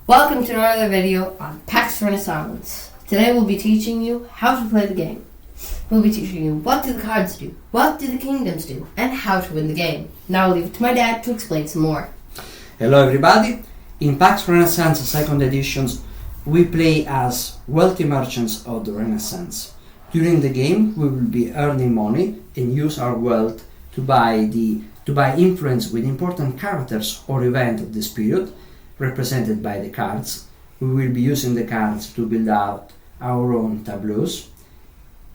Welcome to another video on Pax Renaissance. Today we'll be teaching you how to play the game. We'll be teaching you what do the cards do, what do the kingdoms do, and how to win the game. Now I'll leave it to my dad to explain some more. Hello everybody. In Pax Renaissance 2nd editions, we play as wealthy merchants of the Renaissance. During the game, we will be earning money and use our wealth to buy influence with important characters or events of this period, represented by the cards. We will be using the cards to build out our own tableaus.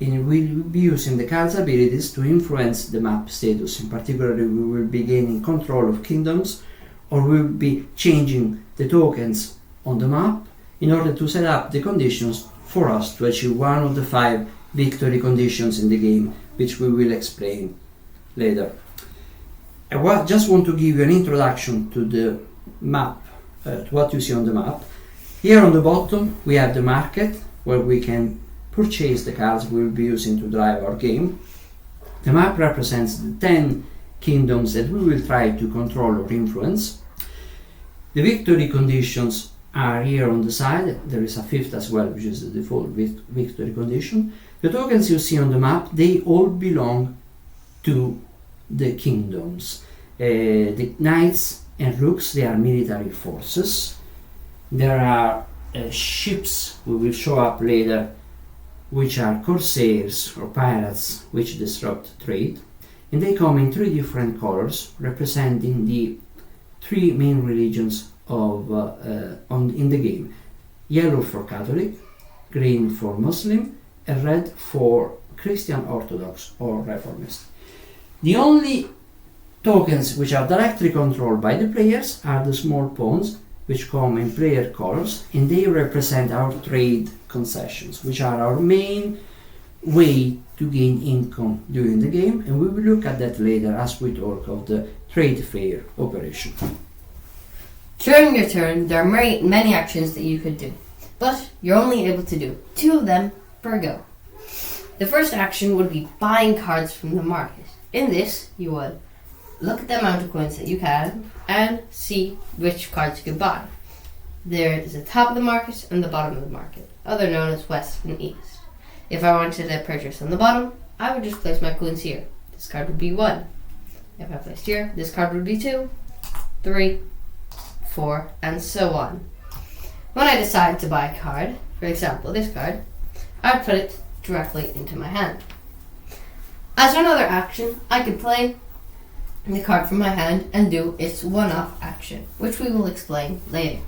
And we will be using the cards' abilities to influence the map status. In particular, we will be gaining control of kingdoms, or we will be changing the tokens on the map in order to set up the conditions for us to achieve one of the 5 victory conditions in the game, which we will explain later. I just want to give you an introduction to the map, to what you see on the map. Here on the bottom we have the market, where we can purchase the cards we will be using to drive our game. The map represents the 10 kingdoms that we will try to control or influence. The victory conditions are here on the side. There is a 5th as well, which is the default victory condition. The tokens you see on the map, they all belong to the kingdoms. The knights and rooks, they are military forces. There are ships, we will show up later, which are corsairs or pirates, which disrupt trade. And they come in 3 different colors, representing the 3 main religions in the game. Yellow for Catholic, green for Muslim, and red for Christian Orthodox or Reformist. The only tokens which are directly controlled by the players are the small pawns, which come in player colors, and they represent our trade concessions, which are our main way to gain income during the game, and we will look at that later as we talk of the trade fair operation. During your turn, there are many actions that you could do, but you're only able to do 2 of them per go. The first action would be buying cards from the market. In this, you would look at the amount of coins that you can and see which cards you can buy. There is the top of the market and the bottom of the market, other known as west and east. If I wanted to purchase on the bottom, I would just place my coins here. This card would be 1. If I placed here, this card would be 2, 3, 4, and so on. When I decide to buy a card, for example this card, I would put it directly into my hand. As another action, I could play the card from my hand and do its one-off action, which we will explain later.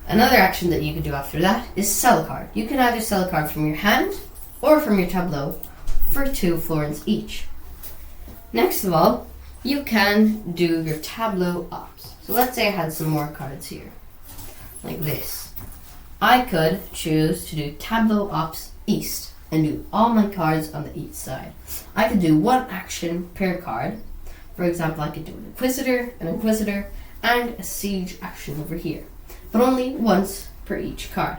Another action that you can do after that is sell a card. You can either sell a card from your hand or from your tableau for 2 florins each. Next of all, you can do your tableau ops. So let's say I had some more cards here, like this. I could choose to do tableau ops east and do all my cards on the east side. I could do 1 action per card. For example, I could do an inquisitor, and a siege action over here, but only once per each card.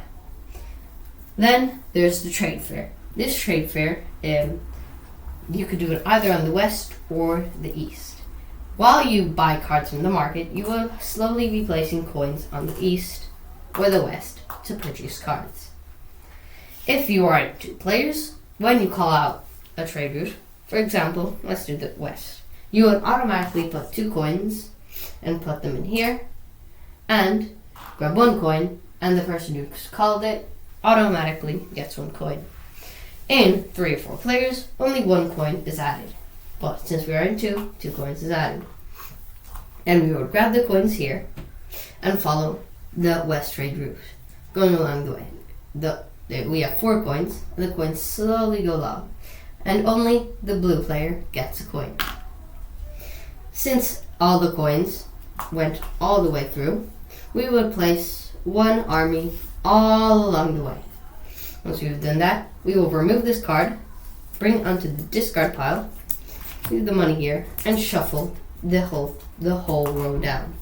Then there's the trade fair. This trade fair, you could do it either on the west or the east. While you buy cards from the market, you will slowly be placing coins on the east or the west to purchase cards. If you are 2 players, when you call out a trade route, for example, let's do the west, you would automatically put 2 coins and put them in here, and grab 1 coin, and the person who called it automatically gets 1 coin. In 3 or 4 players, only 1 coin is added, but since we are in 2 coins is added. And we would grab the coins here and follow the west trade route, going along the way. We have 4 coins, and the coins slowly go along, and only the blue player gets a coin. Since all the coins went all the way through, we would place 1 army all along the way. Once we've done that, we will remove this card, bring it onto the discard pile, leave the money here, and shuffle the whole row down.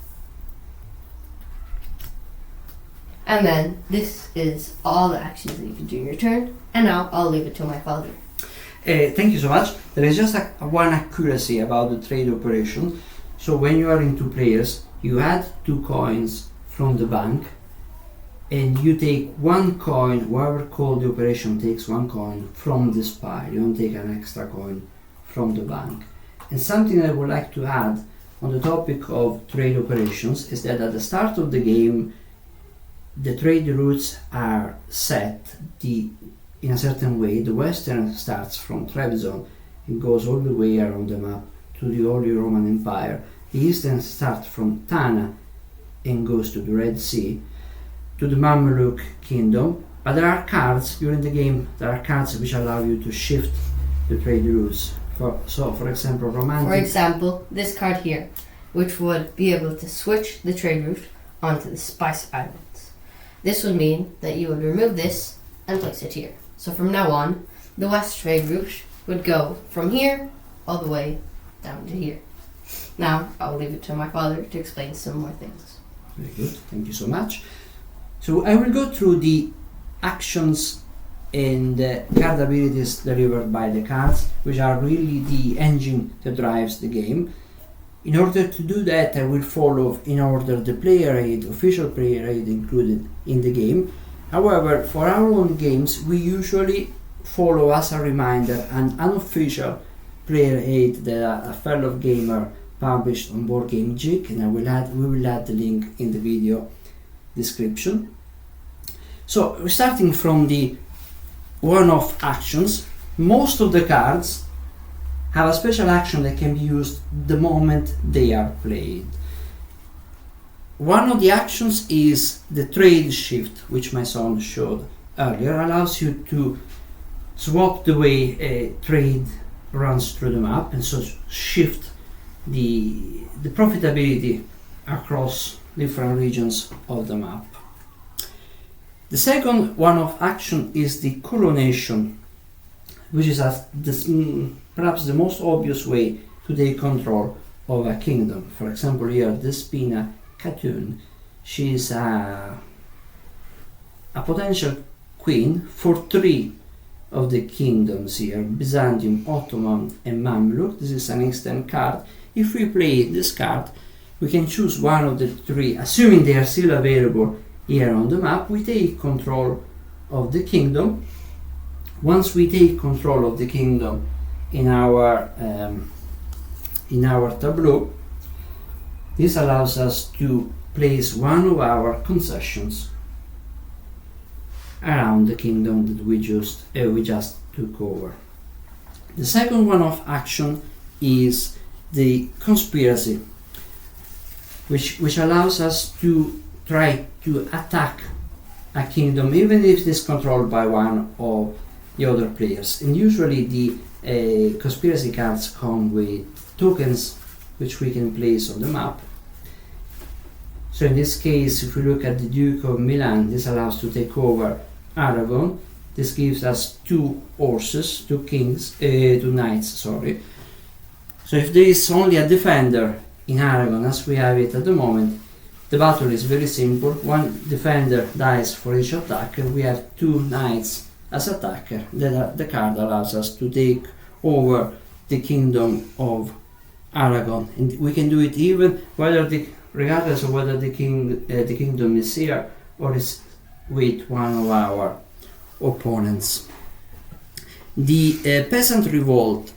And then this is all the actions that you can do in your turn. And now I'll leave it to my father. Thank you so much. There is just one accuracy about the trade operation. So when you are in 2 players, you add 2 coins from the bank, and you take one coin. Whoever called the operation takes one coin from this pile. You don't take an extra coin from the bank. And something I would like to add on the topic of trade operations is that at the start of the game, the trade routes are set in a certain way. The western starts from Trebizond and goes all the way around the map to the Holy Roman Empire. The eastern starts from Tana and goes to the Red Sea, to the Mamluk Kingdom. But there are cards during the game, there are cards which allow you to shift the trade routes. For example, this card here, which would be able to switch the trade route onto the Spice Islands. This would mean that you would remove this and place it here. So from now on, the west trade route would go from here all the way down to here. Now, I'll leave it to my father to explain some more things. Very good, thank you so much. So I will go through the actions and card abilities delivered by the cards, which are really the engine that drives the game. In order to do that, I will follow in order the player aid, official player aid included in the game. However, for our own games, we usually follow as a reminder an unofficial player aid that a fellow gamer published on Boardgame Geek, and we will add the link in the video description. So, starting from the one-off actions, most of the cards have a special action that can be used the moment they are played. One of the actions is the trade shift, which my son showed earlier. Allows you to swap the way a trade runs through the map, and so shift the profitability across different regions of the map. The second one-off action is the coronation, which is perhaps the most obvious way to take control of a kingdom. For example, here, Despina Khatun, she is a potential queen for 3 of the kingdoms here, Byzantium, Ottoman and Mamluk. This is an instant card. If we play this card, we can choose one of the 3, assuming they are still available here on the map. We take control of the kingdom. Once we take control of the kingdom in our tableau, this allows us to place one of our concessions around the kingdom that we just took over. The second one-off action is the conspiracy, which allows us to try to attack a kingdom even if it is controlled by one of the other players. And usually the conspiracy cards come with tokens which we can place on the map. So in this case, if we look at the Duke of Milan, this allows to take over Aragon. This gives us 2 horses, 2 knights, sorry. So if there is only a defender in Aragon, as we have it at the moment, the battle is very simple. One defender dies for each attacker. We have 2 knights as attacker. The card allows us to take over the kingdom of Aragon, and we can do it even regardless of whether the kingdom is here or is with one of our opponents. The Peasant Revolt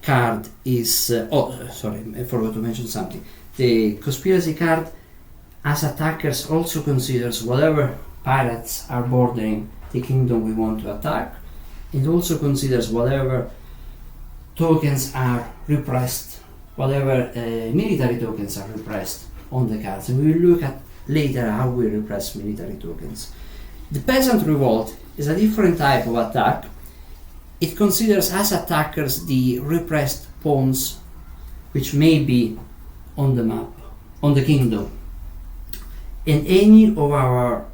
card is sorry, I forgot to mention something. The conspiracy card, as attackers, also considers whatever pirates are bordering the kingdom we want to attack. It also considers whatever tokens are repressed, whatever military tokens are repressed on the cards, and we will look at later how we repress military tokens. The Peasant Revolt is a different type of attack. It considers as attackers the repressed pawns which may be on the map, on the kingdom, and any of our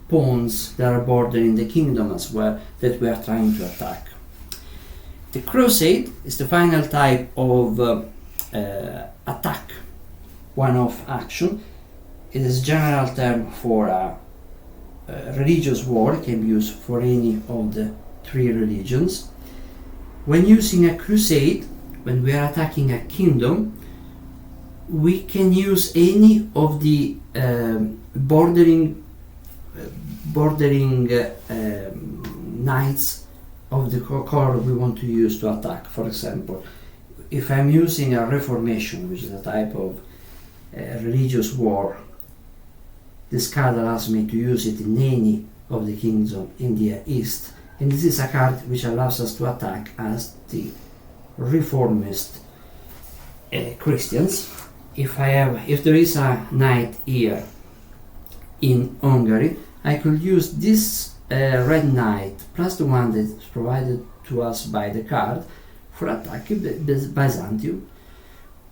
pawns that are bordering the kingdom as well that we are trying to attack. The Crusade is the final type of attack, one-off action. It is a general term for a religious war. It can be used for any of the 3 religions. When using a crusade, when we are attacking a kingdom, we can use any of the bordering knights of the card we want to use to attack. For example, if I'm using a reformation, which is a type of religious war, this card allows me to use it in any of the kingdom in the east, and this is a card which allows us to attack as the reformist Christians. If there is a knight here in Hungary, I could use this red knight plus the one that is provided to us by the card for attacking Byzantium.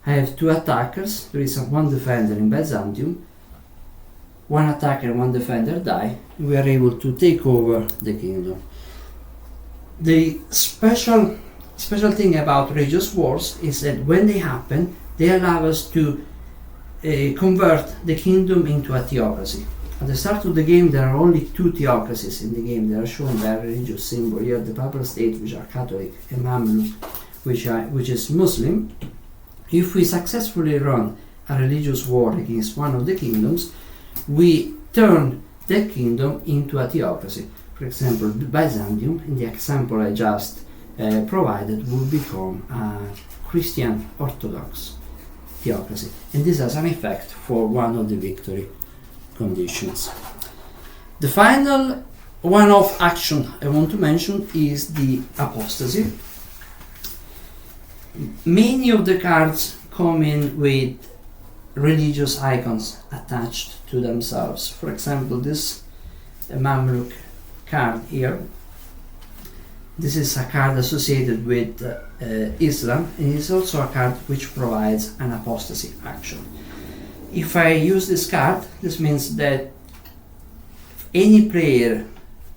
I have two attackers. There is one defender in Byzantium. One attacker and one defender die. We are able to take over the kingdom. The special thing about religious wars is that when they happen, they allow us to convert the kingdom into a theocracy. At the start of the game, there are only two theocracies in the game. They are shown by a religious symbol. You have the Papal State, which are Catholic, and Mamluk, which is Muslim. If we successfully run a religious war against one of the kingdoms, we turn that kingdom into a theocracy. For example, Byzantium, in the example I just provided, will become a Christian Orthodox theocracy, and this has an effect for one of the victory conditions. The final one-off action I want to mention is the apostasy. Many of the cards come in with religious icons attached to themselves. For example, this Mamluk card here, this is a card associated with Islam, and it's also a card which provides an apostasy action. If I use this card, this means that any player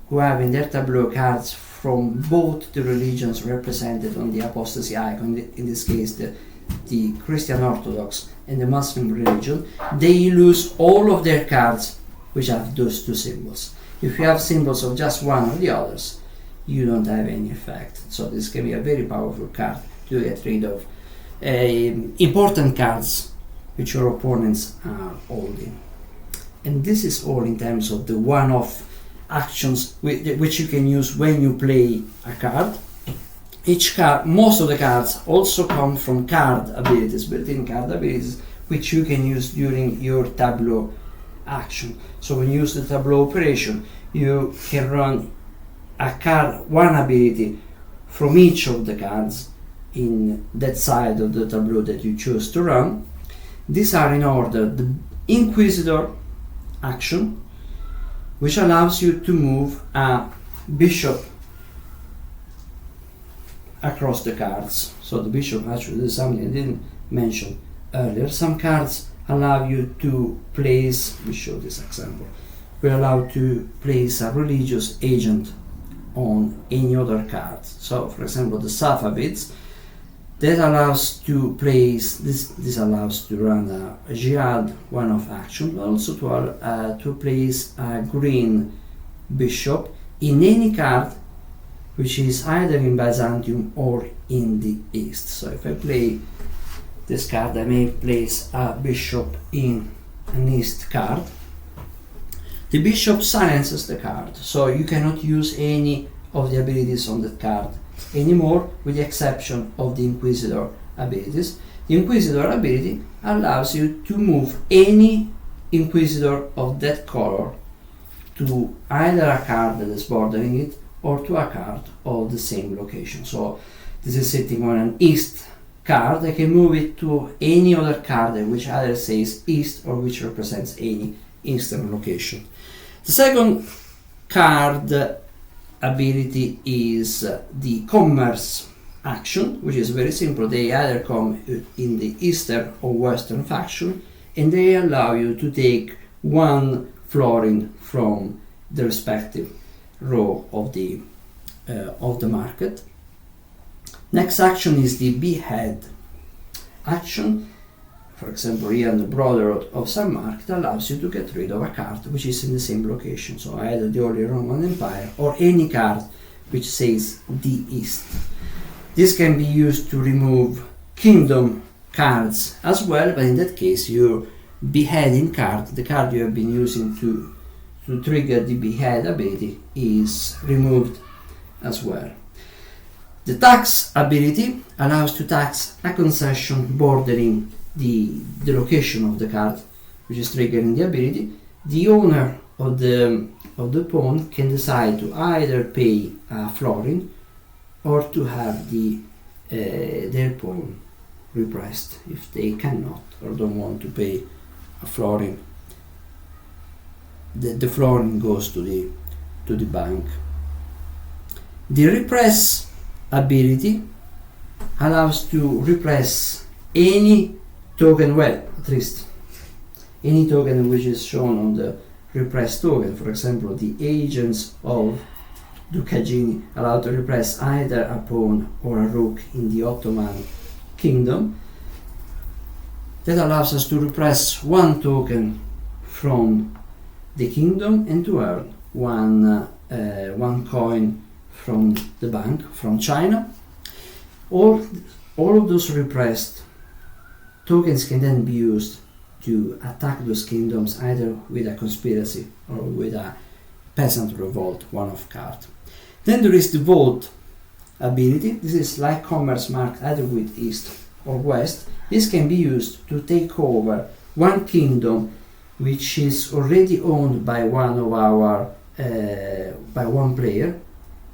who have in their tableau cards from both the religions represented on the apostasy icon, in this case the Christian Orthodox and the Muslim religion, they lose all of their cards which have those two symbols. If you have symbols of just one or the others, you don't have any effect. So this can be a very powerful card to get rid of important cards which your opponents are holding. And this is all in terms of the one-off actions which you can use when you play a card. Each card, most of the cards also come from card abilities, built-in card abilities, which you can use during your tableau action. So when you use the tableau operation, you can run a card, one ability from each of the cards in that side of the tableau that you choose to run. These are in order: the Inquisitor action, which allows you to move a bishop across the cards. So the bishop, actually, this is something I didn't mention earlier. Some cards allow you to place, we show this example, we're allowed to place a religious agent on any other card. So for example, the Safavids, that allows to place, this allows to run a jihad one-off action, but also to place a green bishop in any card which is either in Byzantium or in the east. So if I play this card, I may place a bishop in an east card. The bishop silences the card, so you cannot use any of the abilities on that card anymore, with the exception of the Inquisitor abilities. The Inquisitor ability allows you to move any Inquisitor of that color to either a card that is bordering it or to a card of the same location. So this is sitting on an east card. I can move it to any other card which either says east or which represents any eastern location. The second card ability is the Commerce action, which is very simple. They either come in the eastern or western faction, and they allow you to take one florin from the respective row of the market. Next action is the Behead action. For example, here the Brother of St. Mark, that allows you to get rid of a card which is in the same location, so either the Holy Roman Empire or any card which says the East. This can be used to remove kingdom cards as well, but in that case you beheading card, the card you have been using to trigger the behead ability, is removed as well. The tax ability allows to tax a concession bordering the location of the card, which is triggering the ability. The owner of the pawn can decide to either pay a florin or to have their pawn repressed if they cannot or don't want to pay a florin. The florin goes to the bank. The repress ability allows to repress any token, well, at least any token which is shown on the repressed token. For example, the agents of Ducagini allow to repress either a pawn or a rook in the Ottoman kingdom. That allows us to repress one token from the kingdom and to earn one coin from the bank, from China. All of those repressed tokens can then be used to attack those kingdoms either with a conspiracy or with a peasant revolt, one-off card. Then there is the vote ability. This is like commerce marked either with east or west. This can be used to take over one kingdom which is already owned by by one player.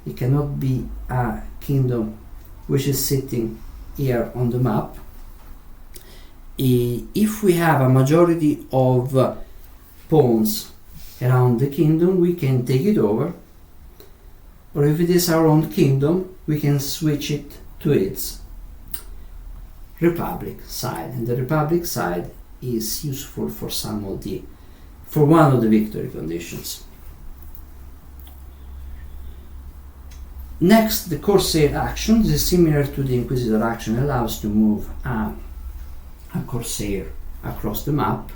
It cannot be a kingdom which is sitting here on the map. If we have a majority of pawns around the kingdom, we can take it over, or if it is our own kingdom, we can switch it to its republic side, and the republic side is useful for one of the victory conditions. Next, the Corsair action. This is similar to the Inquisitor action, allows to move a Corsair across the map.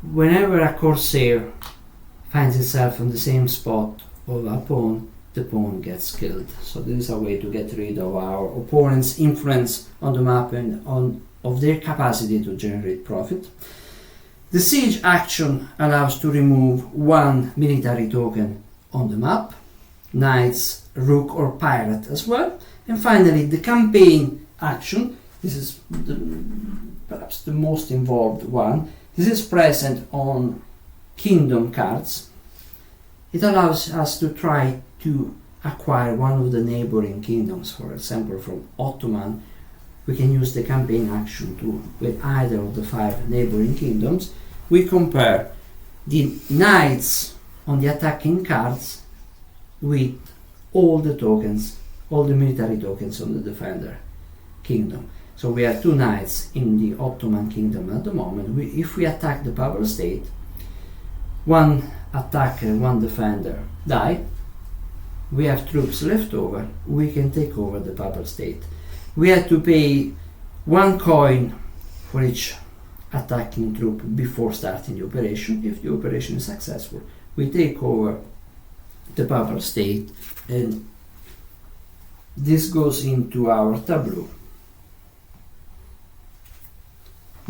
Whenever a Corsair finds itself on the same spot of a pawn, the pawn gets killed. So this is a way to get rid of our opponent's influence on the map and of their capacity to generate profit. The Siege action allows to remove one military token on the map, knights, rook or pirate as well. And finally, the Campaign action. This is perhaps the most involved one. This is present on kingdom cards. It allows us to try to acquire one of the neighboring kingdoms. For example, from Ottoman, we can use the Campaign action with either of the 5 neighboring kingdoms. We compare the knights on the attacking cards with all the tokens, all the military tokens on the defender kingdom. So we have 2 knights in the Ottoman kingdom at the moment. If we attack the Papal State, one attacker and one defender die. We have troops left over. We can take over the Papal State. We had to pay 1 coin for each attacking troop before starting the operation. If the operation is successful, we take over the Papal State, and this goes into our tableau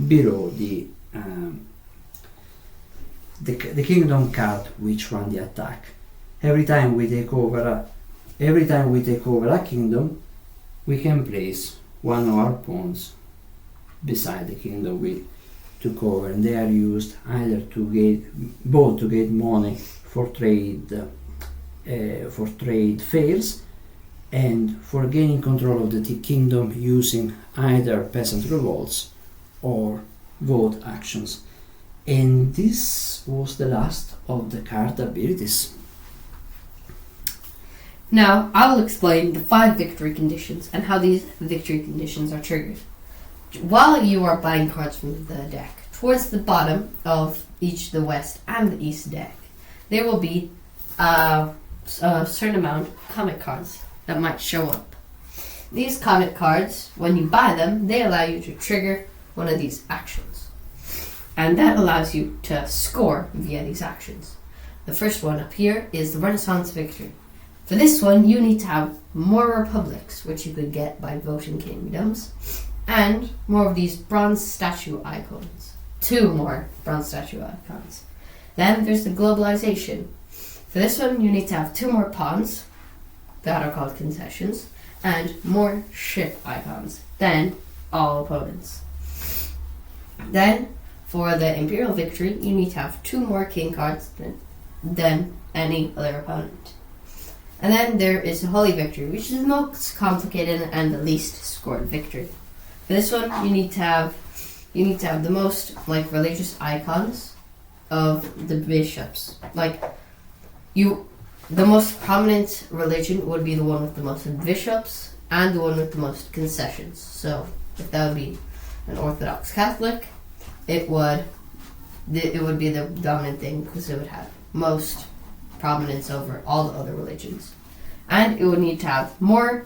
below the kingdom card which run the attack. Every time we take over a kingdom, we can place one of our pawns beside the kingdom we took over, and they are used either to get money for trade fairs and for gaining control of the kingdom using either peasant revolts or vote actions. And this was the last of the card abilities. Now I will explain the 5 victory conditions and how these victory conditions are triggered. While you are buying cards from the deck, towards the bottom of each the west and the east deck, there will be a certain amount of comet cards that might show up. These comet cards, when you buy them, they allow you to trigger one of these actions. And that allows you to score via these actions. The first one up here is the Renaissance victory. For this one, you need to have more republics, which you could get by voting kingdoms, and more of these bronze statue icons. 2 more bronze statue icons. Then there's the globalization. For this one, you need to have 2 more pawns that are called concessions, and more ship icons than all opponents. Then, for the Imperial Victory, you need to have 2 more king cards than any other opponent. And then there is the Holy Victory, which is the most complicated and the least scored victory. For this one, you need to have the most religious icons of the bishops. The most prominent religion would be the one with the most bishops and the one with the most concessions. So if that would be an Orthodox Catholic, it would be the dominant thing because it would have most prominence over all the other religions. And it would need to have more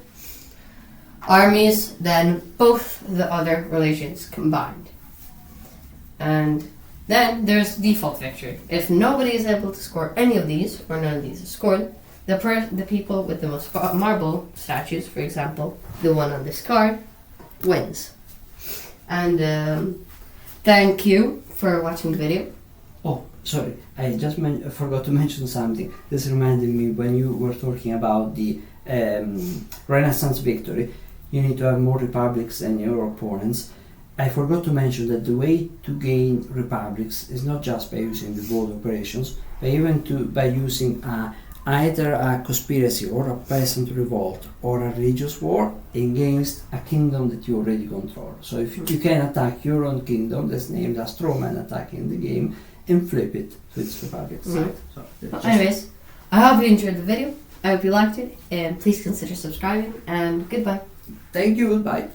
armies than both the other religions combined. And then there's default victory. If nobody is able to score any of these, or none of these are scored, the people with the most marble statues, for example, the one on this card, wins. And thank you for watching the video. Oh, sorry, I just forgot to mention something. This reminded me when you were talking about the Renaissance victory, you need to have more republics than your opponents. I forgot to mention that the way to gain republics is not just by using the board operations, but even by using either a conspiracy or a peasant revolt or a religious war against a kingdom that you already control. So if you can attack your own kingdom that's named as strawman attack in the game and flip it to its republic side. So anyways, I hope you enjoyed the video. I hope you liked it, and please consider subscribing, and goodbye. Thank you, goodbye.